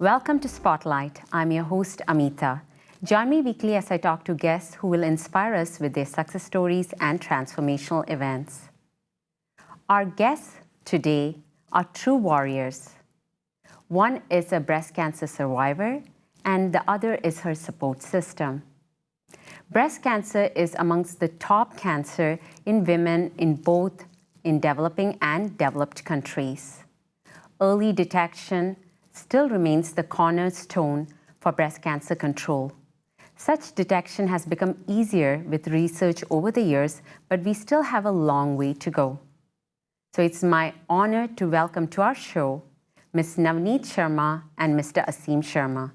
Welcome to Spotlight. I'm your host, Amitha. Join me weekly as I talk to guests who will inspire us with their success stories and transformational events. Our guests today are true warriors. One is a breast cancer survivor, and the other is her support system. Breast cancer is amongst the top cancer in women in both developing and developed countries. Early detection still remains the cornerstone for breast cancer control. Such detection has become easier with research over the years, but we still have a long way to go. So it's my honor to welcome to our show Ms. Navneet Sharma and Mr. Asim Sharma.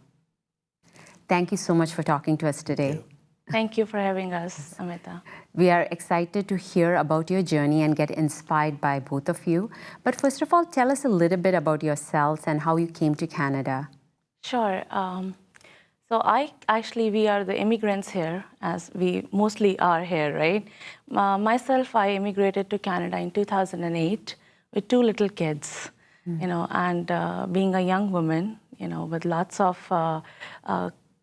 Thank you so much for talking to us today. Thank you for having us, Amitha. We are excited to hear about your journey and get inspired by both of you. But first of all, tell us a little bit about yourselves and how you came to Canada. Sure. We are the immigrants here, as we mostly are here, right? Myself, I immigrated to Canada in 2008 with two little kids, and being a young woman, with lots of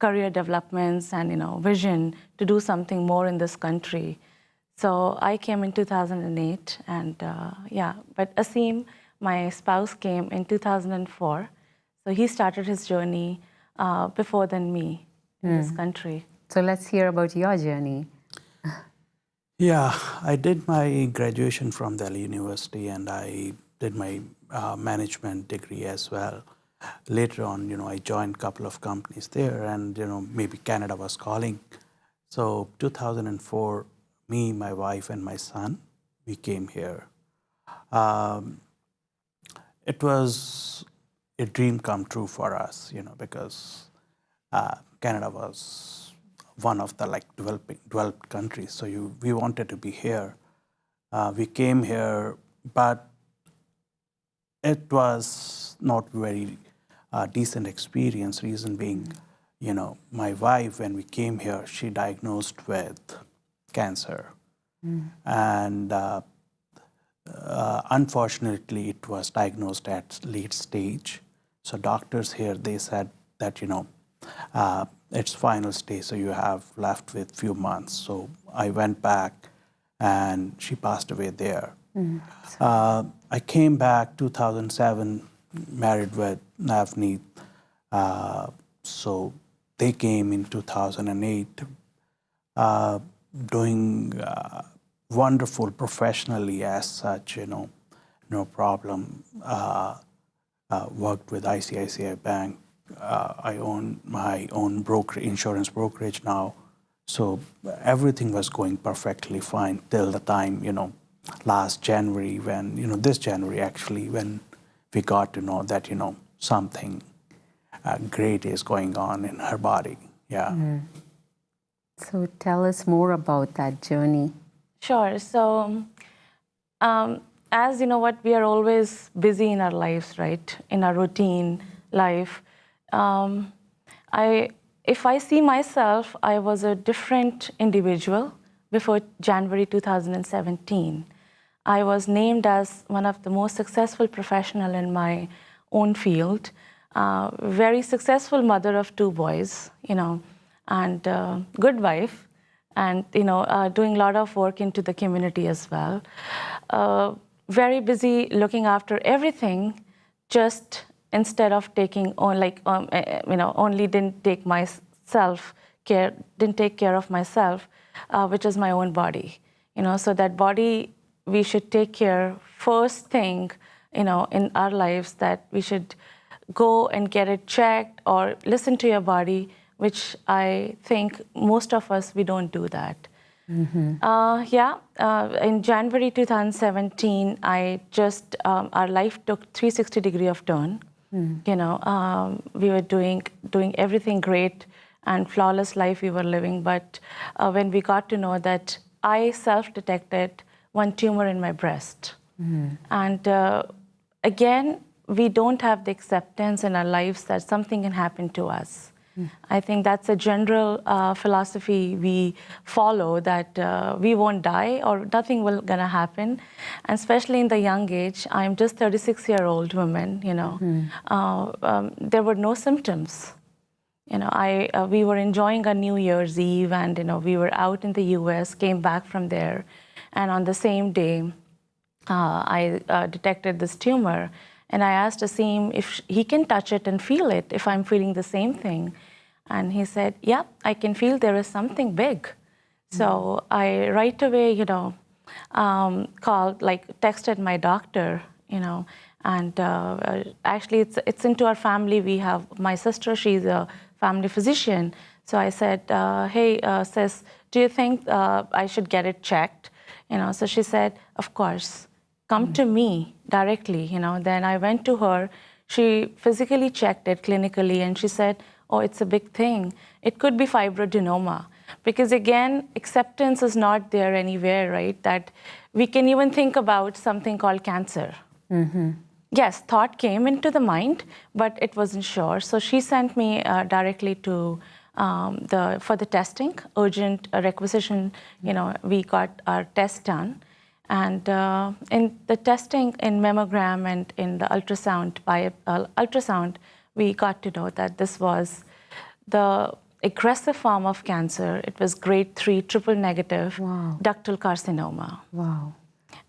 career developments and vision to do something more in this country. So I came in 2008, and but Asim, my spouse, came in 2004. So he started his journey before than me in this country. So let's hear about your journey. Yeah, I did my graduation from Delhi University, and I did my management degree as well. Later on, I joined a couple of companies there, and maybe Canada was calling. So 2004, me, my wife, and my son, we came here. It was a dream come true for us, because Canada was one of the developed countries. So we wanted to be here. We came here, but it was not very decent experience. Reason being, my wife, when we came here, she diagnosed with cancer. And unfortunately, it was diagnosed at late stage. So doctors here, they said that, it's final stage, so you have left with few months. So I went back, and she passed away there. I came back 2007, married with Navneet. So they came in 2008, doing wonderful professionally as such, no problem. Worked with ICICI Bank. I own my own insurance brokerage now. So everything was going perfectly fine till the time, last January when, this January actually, when we got to know that, something great is going on in her body. Yeah. So tell us more about that journey. Sure. So, as you know what, we are always busy in our lives, right? In our routine life. If I see myself, I was a different individual before January 2017. I was named as one of the most successful professional in my own field, very successful mother of two boys, and good wife, and doing a lot of work into the community as well. Very busy looking after everything, just instead of taking on only didn't take care of myself, which is my own body. So that body we should take care first thing, in our lives, that we should go and get it checked or listen to your body, which I think most of us, we don't do that. In January 2017, our life took 360-degree of turn. We were doing everything great and flawless life we were living, but when we got to know that I self-detected one tumor in my breast. And again, we don't have the acceptance in our lives that something can happen to us. I think that's a general philosophy we follow, that we won't die or nothing will gonna happen. And especially in the young age, I'm just 36-year-old woman, you know. There were no symptoms. You know, we were enjoying a New Year's Eve, and you know, we were out in the US, came back from there, and on the same day, I detected this tumor. And I asked Asim if he can touch it and feel it, if I'm feeling the same thing. And he said, yeah, I can feel there is something big. So I right away, you know, texted my doctor, you know, and actually it's into our family. We have my sister, she's a family physician. So I said, hey, sis, do you think I should get it checked? You know, so she said, of course. Come to me directly, you know. Then I went to her. She physically checked it clinically, and she said, oh, it's a big thing. It could be fibroadenoma. Because again, acceptance is not there anywhere, right? That we can even think about something called cancer. Yes, thought came into the mind, but it wasn't sure. So she sent me directly to for the testing, urgent requisition. You know, we got our test done. And in the testing in mammogram and in the ultrasound, we got to know that this was the aggressive form of cancer. It was grade 3 triple negative ductal carcinoma. Wow.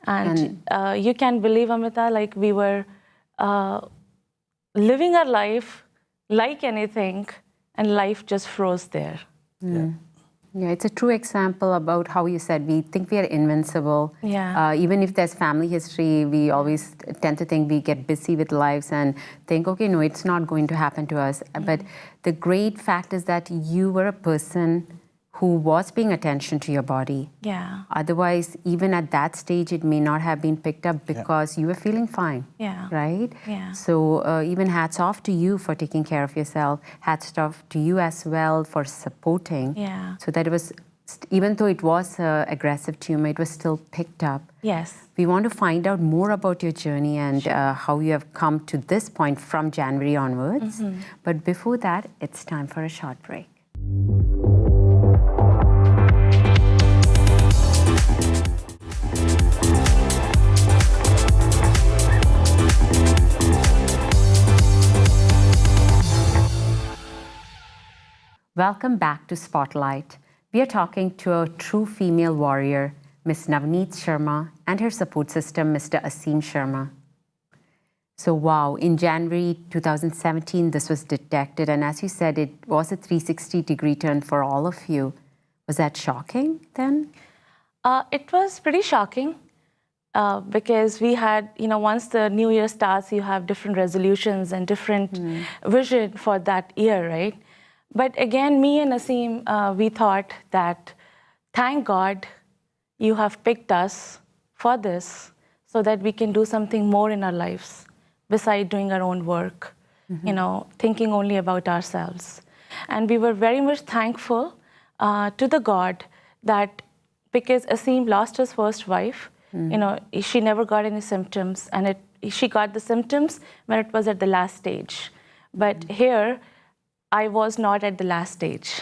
And you can believe, Amitha, like we were living our life like anything, and life just froze there. Yeah, it's a true example about how you said we think we are invincible. Yeah. Even if there's family history, we always tend to think we get busy with lives and think, okay, no, it's not going to happen to us. But the great fact is that you were a person who was paying attention to your body. Yeah. Otherwise, even at that stage, it may not have been picked up because you were feeling fine. Yeah. Right? Yeah. So even hats off to you for taking care of yourself. Hats off to you as well for supporting. Yeah. So that it was, even though it was an aggressive tumor, it was still picked up. Yes. We want to find out more about your journey and how you have come to this point from January onwards. But before that, it's time for a short break. Welcome back to Spotlight. We are talking to a true female warrior, Ms. Navneet Sharma, and her support system, Mr. Asim Sharma. So wow, in January 2017, this was detected. And as you said, it was a 360-degree turn for all of you. Was that shocking then? It was pretty shocking because we had, you know, once the new year starts, you have different resolutions and different vision for that year, right? But again, me and Asim, we thought that, thank God you have picked us for this so that we can do something more in our lives besides doing our own work, you know, thinking only about ourselves. And we were very much thankful to the God that because Asim lost his first wife, you know, she never got any symptoms, and she got the symptoms when it was at the last stage. But here, I was not at the last stage.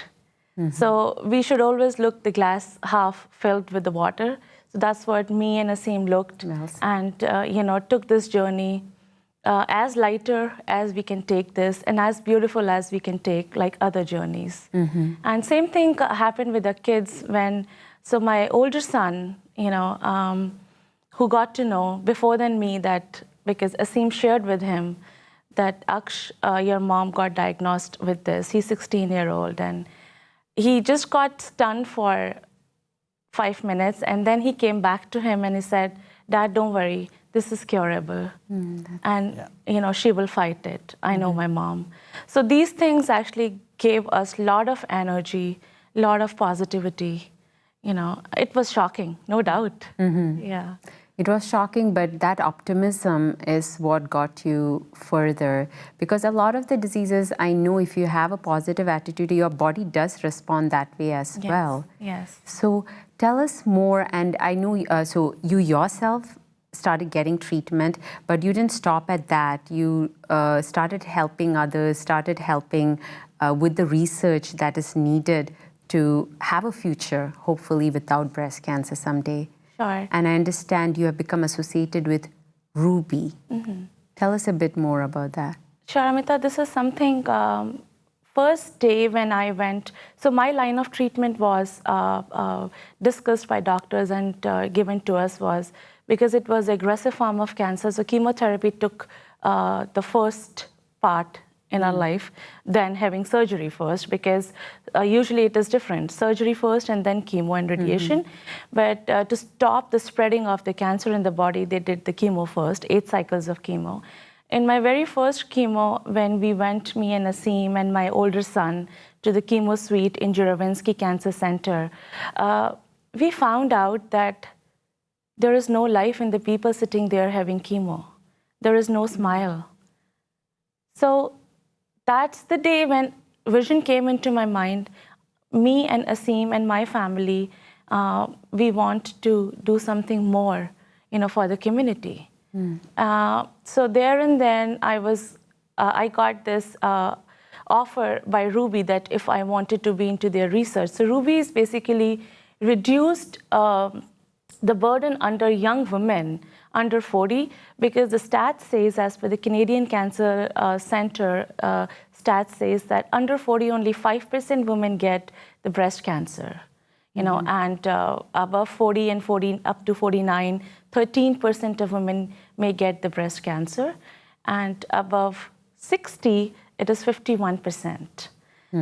So we should always look the glass half filled with the water. So that's what me and Asim looked, and you know, took this journey as lighter as we can take this, and as beautiful as we can take like other journeys. And same thing happened with the kids when, so my older son, you know, who got to know before than me that, because Asim shared with him that Aksh, your mom got diagnosed with this. He's 16-year-old, and he just got stunned for 5 minutes, and then he came back to him and he said, Dad, don't worry, this is curable. And you know, she will fight it. I know my mom. So these things actually gave us a lot of energy, a lot of positivity. You know, it was shocking, no doubt. Yeah. It was shocking, but that optimism is what got you further. Because a lot of the diseases, I know if you have a positive attitude, your body does respond that way as well. Yes. So tell us more, and I know, so you yourself started getting treatment, but you didn't stop at that. You started helping others, started helping with the research that is needed to have a future, hopefully without breast cancer someday. Sure. And I understand you have become associated with Ruby. Tell us a bit more about that. Sure, Amitha, this is something, first day when I went, so my line of treatment was discussed by doctors and given to us was, because it was aggressive form of cancer, so chemotherapy took the first part in our life, then having surgery first, because usually it is different, surgery first and then chemo and radiation. But to stop the spreading of the cancer in the body, they did the chemo first, 8 cycles of chemo. In my very first chemo, when we went, me and Asim and my older son, to the chemo suite in Juravinsky Cancer Center, we found out that there is no life in the people sitting there having chemo. There is no smile. So that's the day when vision came into my mind. Me and Asim and my family, we want to do something more, for the community. So there and then I got this offer by Ruby that if I wanted to be into their research. So Ruby is basically reduced the burden under young women under 40, because the stats says, as per the Canadian Cancer Center stats says that under 40 only 5% women get the breast cancer. And above 40 and 40 up to 49, 13% of women may get the breast cancer, and above 60, it is 51%.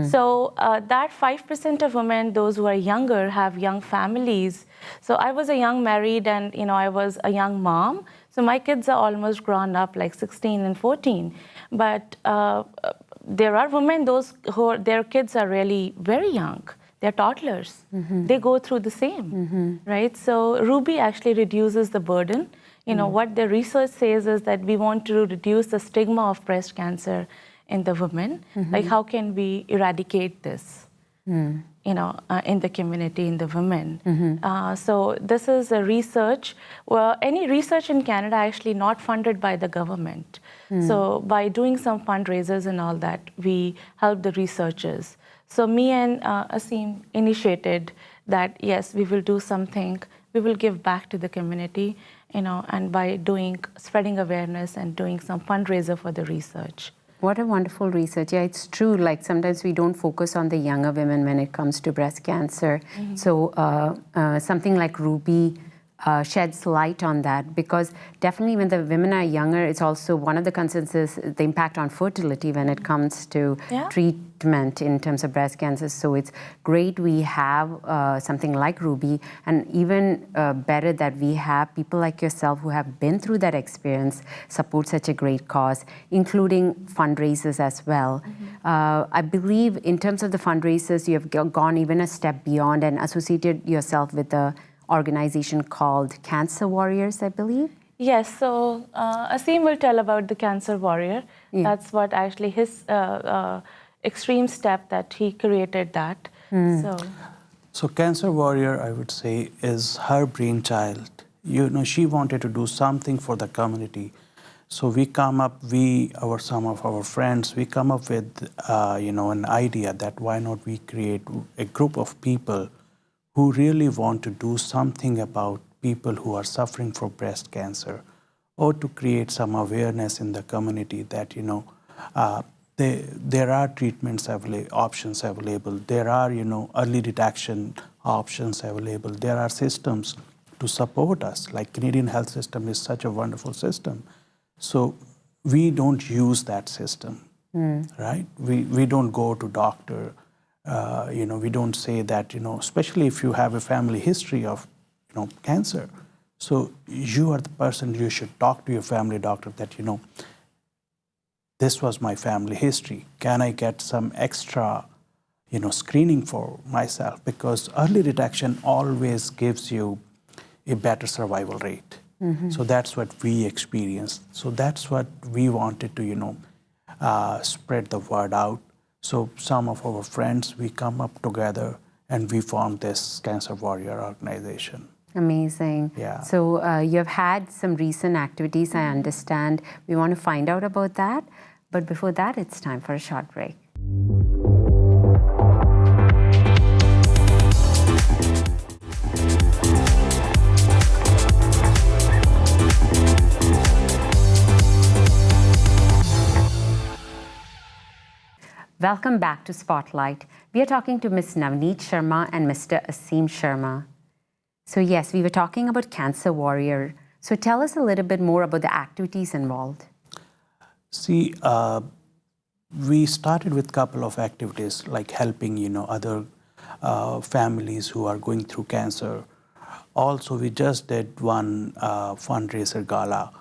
So that 5% of women, those who are younger, have young families. So I was a young married, and I was a young mom. So my kids are almost grown up, like 16 and 14. But there are women, those who their kids are really very young. They're toddlers. They go through the same, right? So Ruby actually reduces the burden. What the research says is that we want to reduce the stigma of breast cancer in the women. Like, how can we eradicate this, in the community, in the women? So this is a research. Well, any research in Canada actually not funded by the government. So by doing some fundraisers and all that, we help the researchers. So me and Asim initiated that, yes, we will do something, we will give back to the community, and by spreading awareness and doing some fundraiser for the research. What a wonderful research. Yeah, it's true. Like, sometimes we don't focus on the younger women when it comes to breast cancer. So something like Ruby sheds light on that, because definitely when the women are younger, it's also one of the concerns is the impact on fertility when it comes to treatment in terms of breast cancer. So it's great we have something like Ruby, and even better that we have people like yourself who have been through that experience support such a great cause, including fundraisers as well. I believe in terms of the fundraisers, you have gone even a step beyond and associated yourself with the organization called Cancer Warriors, I believe? Yes, so Asim will tell about the Cancer Warrior. That's what actually his extreme step that he created that. So Cancer Warrior, I would say, is her brainchild. She wanted to do something for the community. So we come up, some of our friends, we come up with, an idea that why not we create a group of people who really want to do something about people who are suffering from breast cancer, or to create some awareness in the community that, there are treatments options available. There are, early detection options available. There are systems to support us. Like, Canadian health system is such a wonderful system. So we don't use that system, right? We don't go to doctor. We don't say that, especially if you have a family history of, cancer. So you are the person, you should talk to your family doctor that, this was my family history. Can I get some extra, screening for myself? Because early detection always gives you a better survival rate. So that's what we experienced. So that's what we wanted to, spread the word out. So some of our friends, we come up together and we formed this Cancer Warrior organization. Amazing. Yeah. So you've had some recent activities, I understand. We want to find out about that. But before that, it's time for a short break. Welcome back to Spotlight. We are talking to Ms. Navneet Sharma and Mr. Asim Sharma. So yes, we were talking about Cancer Warrior. So tell us a little bit more about the activities involved. See, we started with a couple of activities like helping, other families who are going through cancer. Also, we just did one fundraiser gala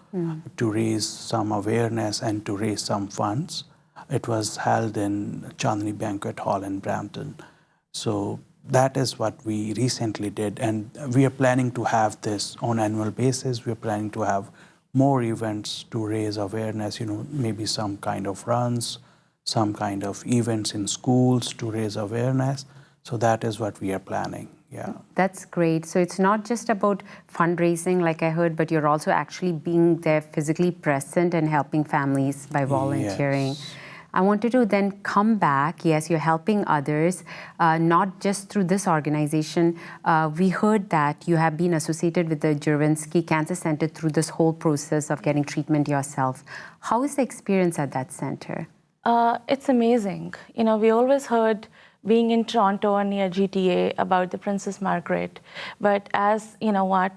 to raise some awareness and to raise some funds. It was held in Chandni Banquet Hall in Brampton. So that is what we recently did. And we are planning to have this on an annual basis. We are planning to have more events to raise awareness, maybe some kind of runs, some kind of events in schools to raise awareness. So that is what we are planning. Yeah. That's great. So it's not just about fundraising, like I heard, but you're also actually being there physically present and helping families by volunteering. Yes. I wanted to then come back. Yes, you're helping others, not just through this organization. We heard that you have been associated with the Juravinski Cancer Center through this whole process of getting treatment yourself. How is the experience at that center? It's amazing. We always heard being in Toronto or near GTA about the Princess Margaret. But as you know what,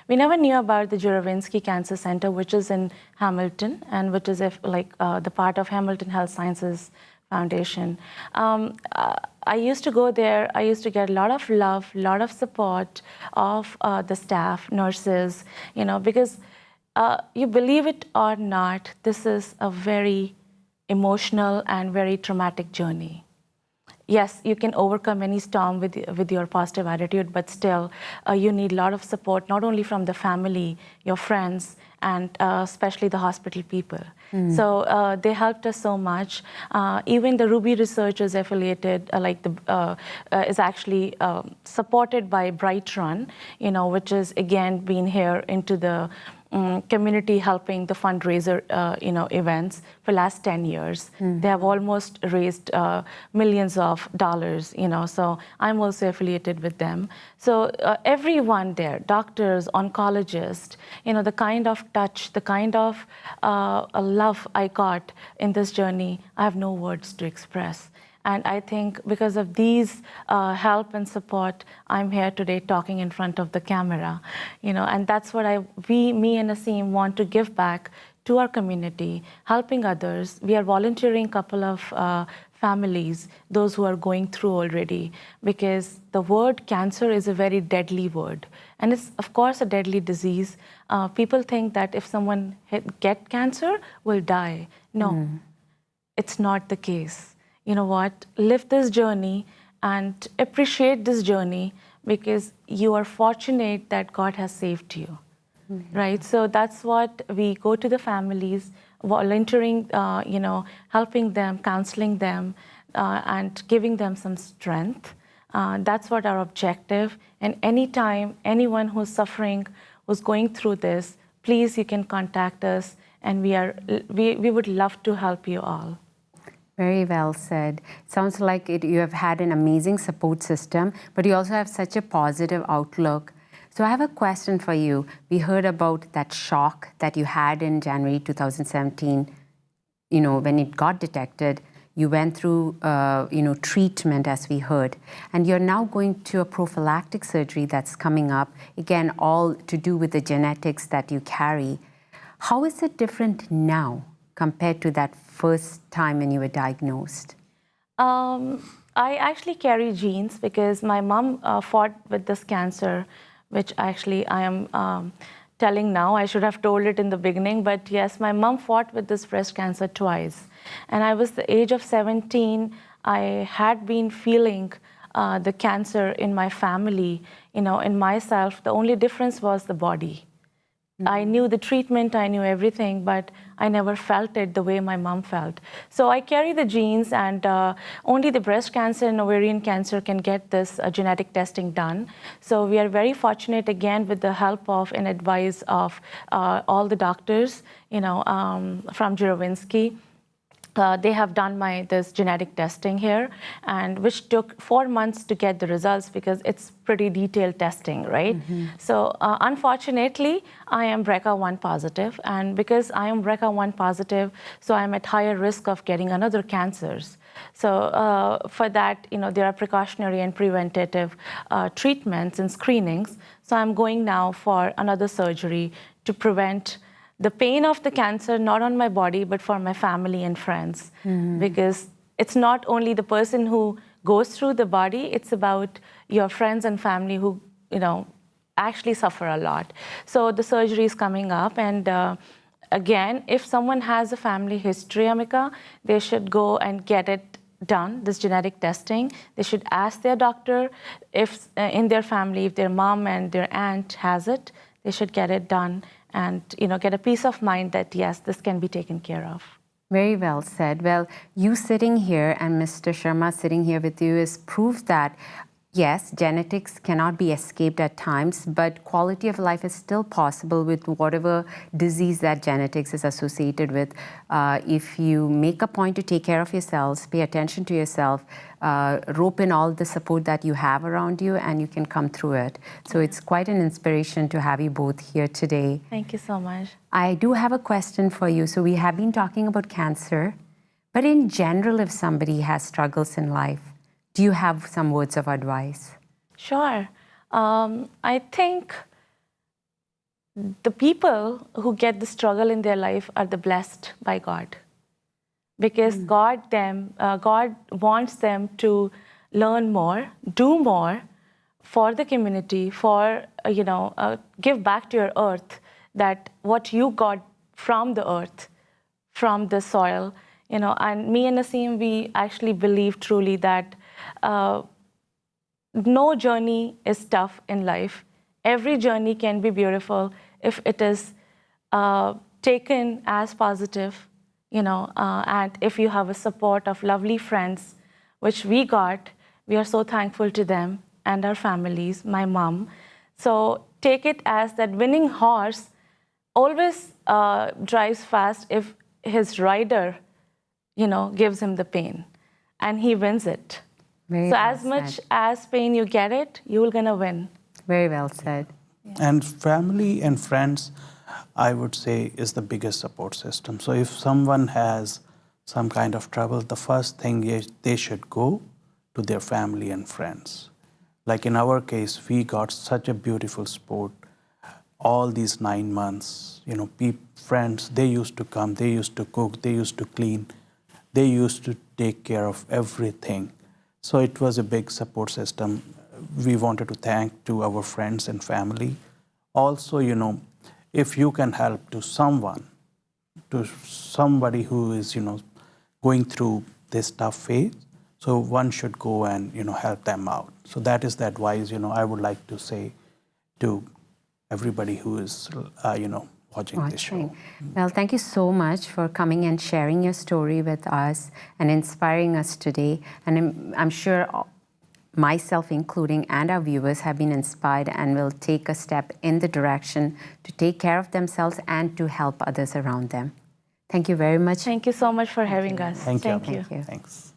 we never knew about the Juravinski Cancer Center, which is in Hamilton and which is the part of Hamilton Health Sciences Foundation. I used to go there. I used to get a lot of love, a lot of support of the staff, nurses, because you believe it or not, this is a very emotional and very traumatic journey. Yes, you can overcome any storm with your positive attitude, but still, you need a lot of support, not only from the family, your friends, and especially the hospital people. So they helped us so much. Even the Ruby Research is affiliated, is actually supported by Bright Run, which is again being here into the community, helping the fundraiser, events for last 10 years. They have almost raised millions of dollars, so I'm also affiliated with them. So everyone there, doctors, oncologists, the kind of touch, the kind of love I got in this journey, I have no words to express. And I think because of these help and support, I'm here today talking in front of the camera, and that's what me and Asim want to give back to our community, helping others. We are volunteering a couple of families, those who are going through already, because the word cancer is a very deadly word. And it's, of course, a deadly disease. People think that if someone get cancer, will die. No, it's not the case. You know what, live this journey and appreciate this journey because you are fortunate that God has saved you, right? So that's what we go to the families, volunteering, helping them, counseling them, and giving them some strength. That's what our objective. And anytime anyone who's suffering, who's going through this, please, you can contact us, and we would love to help you all. Very well said. Sounds like you have had an amazing support system, but you also have such a positive outlook. So I have a question for you. We heard about that shock that you had in January 2017. When it got detected, you went through, treatment, as we heard, and you're now going to a prophylactic surgery that's coming up. Again, all to do with the genetics that you carry. How is it different now compared to that first time when you were diagnosed? I actually carry genes because my mom fought with this cancer, which actually I am telling now. I should have told it in the beginning, but yes, my mom fought with this breast cancer twice. And I was the age of 17. I had been feeling the cancer in my family, in myself. The only difference was the body. I knew the treatment, I knew everything, but I never felt it the way my mom felt. So I carry the genes, and only the breast cancer and ovarian cancer can get this genetic testing done. So we are very fortunate, again, with the help of and advice of all the doctors, from Jurowinsky. They have done this genetic testing here, and which took 4 months to get the results because it's pretty detailed testing, right? So unfortunately, I am BRCA1 positive, and because I am BRCA1 positive, so I'm at higher risk of getting another cancers. So for that, there are precautionary and preventative treatments and screenings. So I'm going now for another surgery to prevent the pain of the cancer, not on my body, but for my family and friends. Because it's not only the person who goes through the body, it's about your friends and family who, actually suffer a lot. So the surgery is coming up, and again, if someone has a family history, Amika, they should go and get it done, this genetic testing. They should ask their doctor if in their family, if their mom and their aunt has it, they should get it done, and get a peace of mind that, yes, this can be taken care of. Very well said. Well, you sitting here and Mr. Sharma sitting here with you is proof that, yes, genetics cannot be escaped at times, but quality of life is still possible with whatever disease that genetics is associated with. If you make a point to take care of yourselves, pay attention to yourself, rope in all the support that you have around you, and you can come through it. So it's quite an inspiration to have you both here today. Thank you so much. I do have a question for you. So we have been talking about cancer, but in general, if somebody has struggles in life, do you have some words of advice? Sure. I think the people who get the struggle in their life are the blessed by God, because God wants them to learn more, do more for the community, for give back to your earth that what you got from the earth, from the soil, And me and Naseem, we actually believe truly that no journey is tough in life. Every journey can be beautiful if it is taken as positive, and if you have a support of lovely friends, which we got. We are so thankful to them and our families, my mom. So take it as that winning horse always drives fast if his rider, gives him the pain, and he wins it. Very so well as much said. as pain you get it, you're gonna win. Very well said. And family and friends, I would say, is the biggest support system. So if someone has some kind of trouble, the first thing is they should go to their family and friends. Like in our case, we got such a beautiful support all these 9 months. Friends, they used to come, they used to cook, they used to clean, they used to take care of everything. So it was a big support system. We wanted to thank to our friends and family. Also, if you can help to somebody who is, going through this tough phase, so one should go and, help them out. So that is the advice, I would like to say to everybody who is, watching this show. Well, thank you so much for coming and sharing your story with us and inspiring us today. And I'm sure myself including and our viewers have been inspired and will take a step in the direction to take care of themselves and to help others around them. Thank you very much. Thank you so much for having us. Thank you. Thank you. Thanks.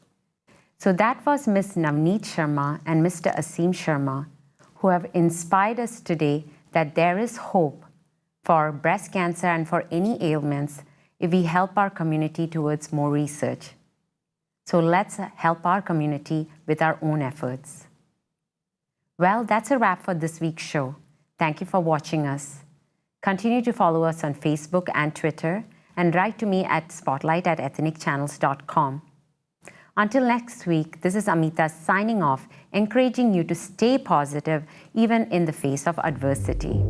So that was Ms. Navneet Sharma and Mr. Asim Sharma, who have inspired us today that there is hope for breast cancer and for any ailments if we help our community towards more research. So let's help our community with our own efforts. Well, that's a wrap for this week's show. Thank you for watching us. Continue to follow us on Facebook and Twitter, and write to me at spotlight@ethnicchannels.com. Until next week, this is Amitha signing off, encouraging you to stay positive even in the face of adversity.